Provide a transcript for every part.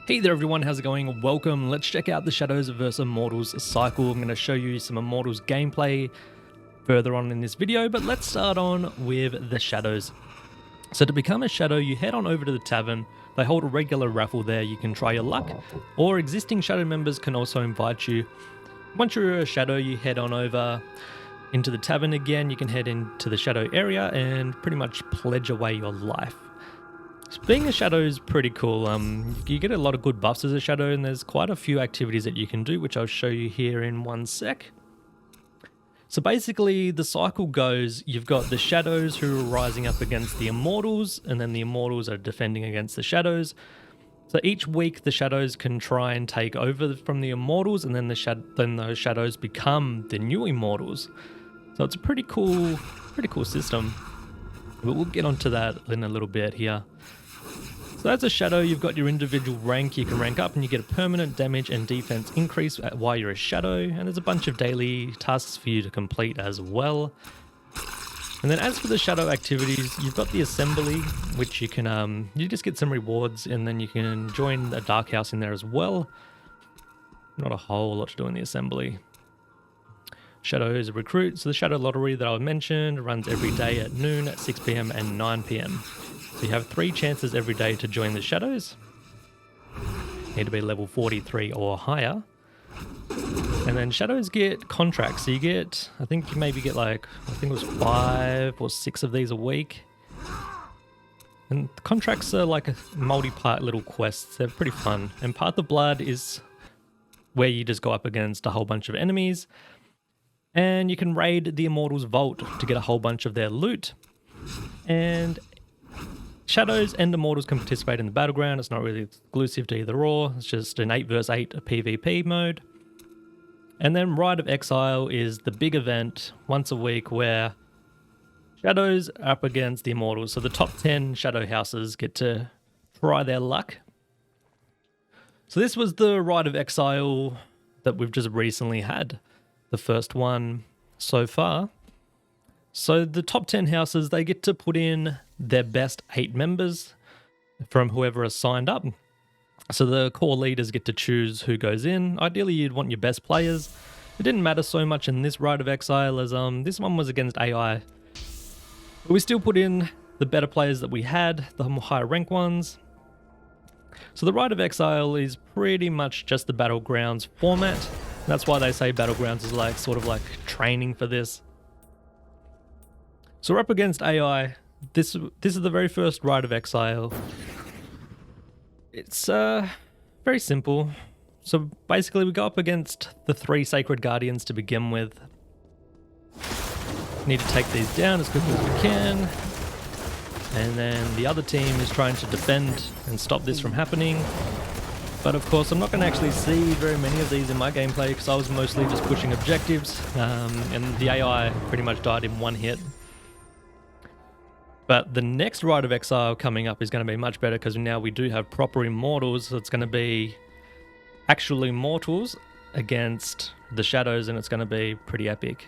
Hey there everyone, how's it going? Welcome. Let's check out the Shadows vs Immortals cycle. I'm going to show you some Immortals gameplay further on in this video, but let's start on with the Shadows. So to become a Shadow, you head on over to the tavern. They hold a regular raffle there. You can try your luck, or existing Shadow members can also invite you. Once you're a Shadow, you head on over into the tavern again. You can head into the Shadow area and pretty much pledge away your life. So being a Shadow is pretty cool. You get a lot of good buffs as a Shadow, and there's quite a few activities that you can do, which I'll show you here in one sec. So basically, the cycle goes, you've got the Shadows who are rising up against the Immortals, and then the Immortals are defending against the Shadows. So each week, the Shadows can try and take over from the Immortals, and then those Shadows become the new Immortals. So it's a pretty cool system. But we'll get onto that in a little bit here. So as a Shadow, you've got your individual rank. You can rank up and you get a permanent damage and defense increase while you're a Shadow. And there's a bunch of daily tasks for you to complete as well. And then as for the Shadow activities, you've got the Assembly, which you can, you just get some rewards, and then you can join a Dark House in there as well. Not a whole lot to do in the Assembly. Shadow is a recruit, so the Shadow Lottery that I mentioned runs every day at noon, at 6 PM and 9 PM. So you have 3 chances every day to join the Shadows. You need to be level 43 or higher. And then Shadows get contracts, so you get, I think you maybe get like, I think it was 5 or 6 of these a week. And the contracts are like a multi-part little quests, they're pretty fun. And Path of Blood is where you just go up against a whole bunch of enemies. And you can raid the Immortals' vault to get a whole bunch of their loot. And Shadows and Immortals can participate in the battleground. It's not really exclusive to either or. It's just an 8 vs 8 PvP mode. And then Rite of Exile is the big event once a week where Shadows are up against the Immortals. So the top 10 Shadow houses get to try their luck. So this was the Rite of Exile that we've just recently had. The first one so far. So the top 10 houses, they get to put in their best 8 members from whoever has signed up. So the core leaders get to choose who goes in. Ideally, you'd want your best players. It didn't matter so much in this Rite of Exile as this one was against AI. But we still put in the better players that we had, the higher rank ones. So the Rite of Exile is pretty much just the Battlegrounds format. That's why they say Battlegrounds is like sort of like training for this. So we're up against AI. This is the very first Rite of Exile. It's very simple. So basically we go up against the 3 Sacred Guardians to begin with. Need to take these down as quickly as we can. And then the other team is trying to defend and stop this from happening. But of course, I'm not going to actually see very many of these in my gameplay because I was mostly just pushing objectives, and the AI pretty much died in one hit. But the next Rite of Exile coming up is going to be much better because now we do have proper Immortals, so it's going to be actual Immortals against the Shadows, and it's going to be pretty epic.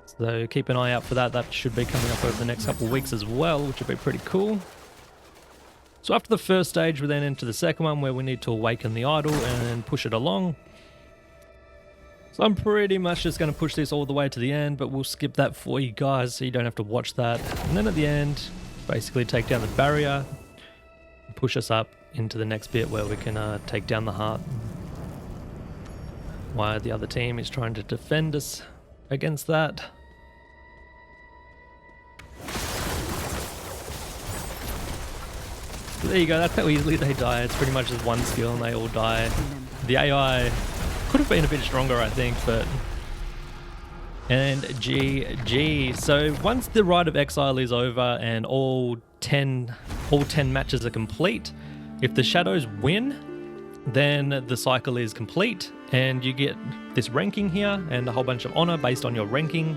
So keep an eye out for that. That should be coming up over the next couple of weeks as well, which will be pretty cool. So after the first stage, we then enter the second one where we need to awaken the idol and push it along. So I'm pretty much just going to push this all the way to the end, but we'll skip that for you guys so you don't have to watch that. And then at the end, basically take down the barrier, push us up into the next bit where we can take down the heart. While the other team is trying to defend us against that. So there you go, that's how easily they die. It's pretty much just one skill and they all die. The AI could have been a bit stronger, I think, but... And GG. So once the Rite of Exile is over and all 10 matches are complete, if the Shadows win, then the cycle is complete and you get this ranking here and a whole bunch of honor based on your ranking.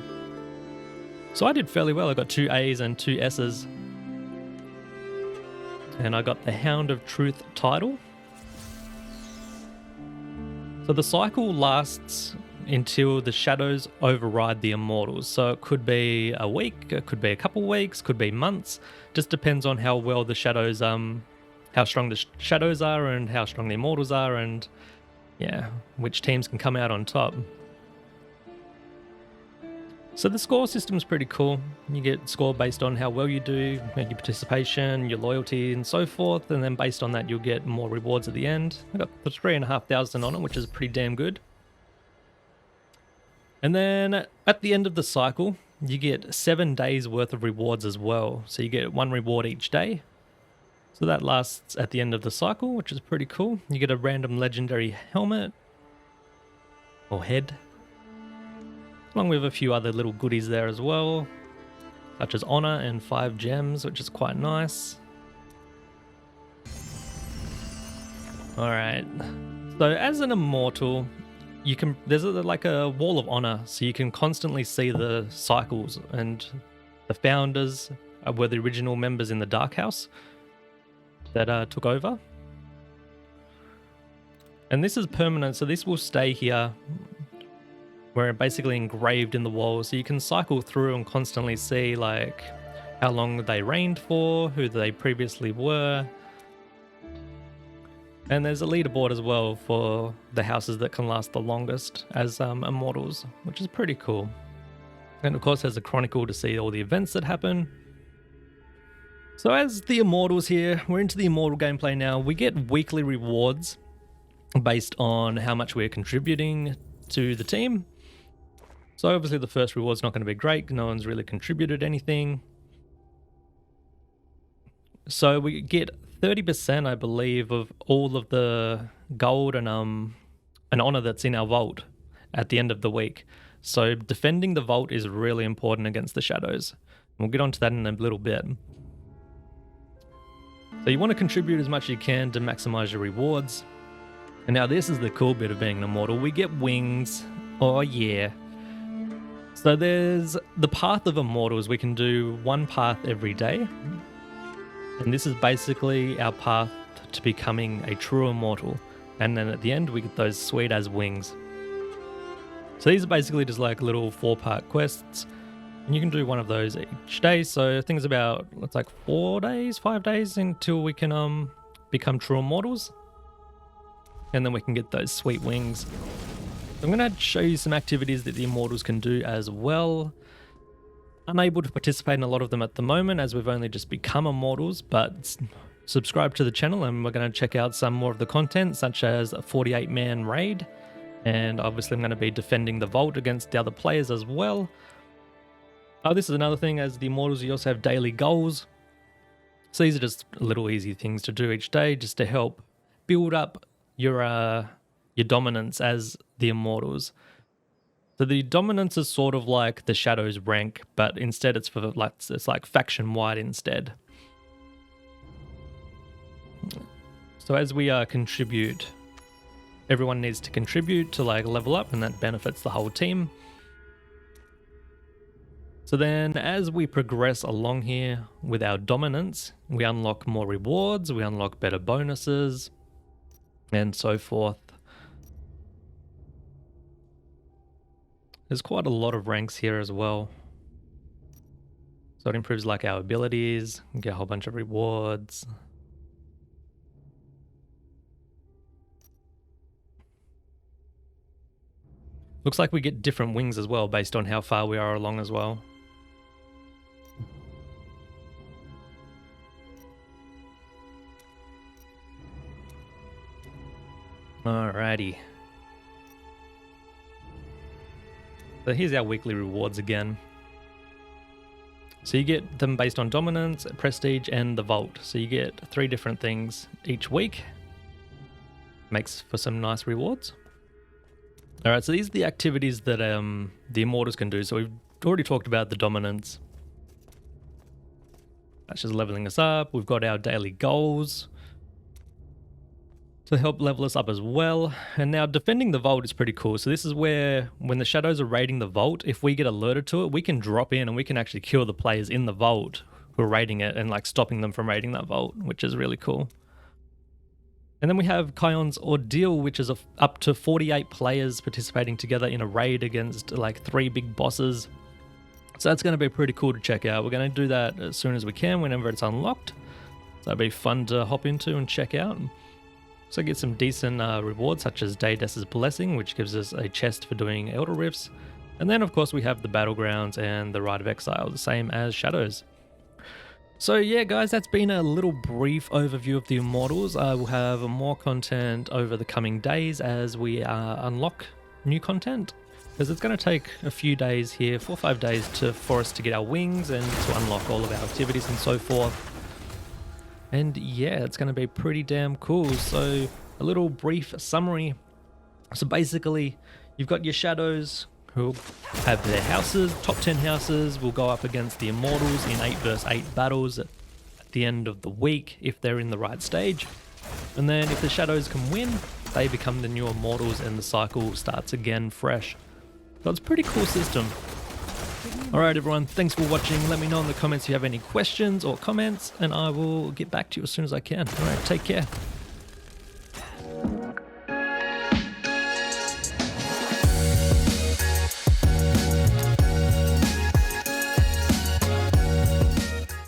So I did fairly well. I got 2 A's and 2 S's. And I got the Hound of Truth title. So the cycle lasts until the Shadows override the Immortals. So it could be a week, it could be a couple weeks, could be months. Just depends on how well the Shadows how strong the shadows are and how strong the immortals are, and yeah, which teams can come out on top. So the score system is pretty cool. You get score based on how well you do, your participation, your loyalty, and so forth. And then based on that, you'll get more rewards at the end. I got 3,500 on it, which is pretty damn good. And then at the end of the cycle, you get 7 days worth of rewards as well. So you get 1 reward each day. So that lasts at the end of the cycle, which is pretty cool. You get a random legendary helmet or head, along with a few other little goodies there as well, such as honor and 5 gems, which is quite nice. Alright, so as an immortal, you can there's like a wall of honor, so you can constantly see the cycles, and the founders were the original members in the Dark House that took over. And this is permanent, so this will stay here. We're basically engraved in the wall, so you can cycle through and constantly see like how long they reigned for, who they previously were. And there's a leaderboard as well for the houses that can last the longest as immortals, which is pretty cool. And of course there's a chronicle to see all the events that happen. So as the immortals here, we're into the immortal gameplay now. We get weekly rewards based on how much we're contributing to the team. So obviously the first reward's not going to be great. No one's really contributed anything. So we get 30%, I believe, of all of the gold and honor that's in our vault at the end of the week. So defending the vault is really important against the shadows. We'll get onto that in a little bit. So you want to contribute as much as you can to maximize your rewards. And now this is the cool bit of being an immortal. We get wings. Oh yeah. So there's the path of immortals. We can do 1 path every day. And this is basically our path to becoming a true immortal. And then at the end, we get those sweet as wings. So these are basically just like little 4-part quests. And you can do one of those each day. So I think it's about, it's like 4 days, 5 days until we can become true immortals. And then we can get those sweet wings. I'm going to show you some activities that the immortals can do as well. Unable to participate in a lot of them at the moment as we've only just become immortals, but subscribe to the channel and we're going to check out some more of the content, such as a 48-man raid. And obviously I'm going to be defending the vault against the other players as well. This is another thing, as the immortals you also have daily goals. So these are just little easy things to do each day just to help build up your dominance as the immortals. So the dominance is sort of like the shadows rank, but instead it's like faction wide instead. So as we contribute, everyone needs to contribute to like level up, and that benefits the whole team. So then as we progress along here with our dominance, we unlock more rewards, we unlock better bonuses, and so forth. There's quite a lot of ranks here as well. So it improves like our abilities, get a whole bunch of rewards. Looks like we get different wings as well based on how far we are along as well. Alrighty. So here's our weekly rewards again. So you get them based on dominance, prestige, and the vault. So you get 3 different things each week. Makes for some nice rewards. Alright, so these are the activities that the immortals can do. So we've already talked about the dominance. That's just leveling us up. We've got our daily goals to help level us up as well. And now defending the vault is pretty cool. So this is where, when the shadows are raiding the vault, if we get alerted to it, we can drop in and we can actually kill the players in the vault who are raiding it and like stopping them from raiding that vault, which is really cool. And then we have Kion's Ordeal, which is up to 48 players participating together in a raid against like 3 big bosses. So that's going to be pretty cool to check out. We're going to do that as soon as we can, whenever it's unlocked. that'd be fun to hop into and check out. So get some decent rewards such as Daedus' Blessing, which gives us a chest for doing Elder Rifts. And then of course we have the Battlegrounds and the Rite of Exile, the same as Shadows. So yeah guys, that's been a little brief overview of the Immortals. I will have more content over the coming days as we unlock new content. Because it's going to take a few days here, 4 or 5 days for us to get our wings and to unlock all of our activities and so forth. And yeah, it's going to be pretty damn cool. So a little brief summary. So basically, you've got your Shadows who have their houses, top 10 houses, will go up against the Immortals in 8 vs 8 battles at the end of the week if they're in the right stage. And then if the Shadows can win, they become the new Immortals and the cycle starts again fresh. So it's a pretty cool system. Alright everyone, thanks for watching. Let me know in the comments if you have any questions or comments and I will get back to you as soon as I can. Alright, take care.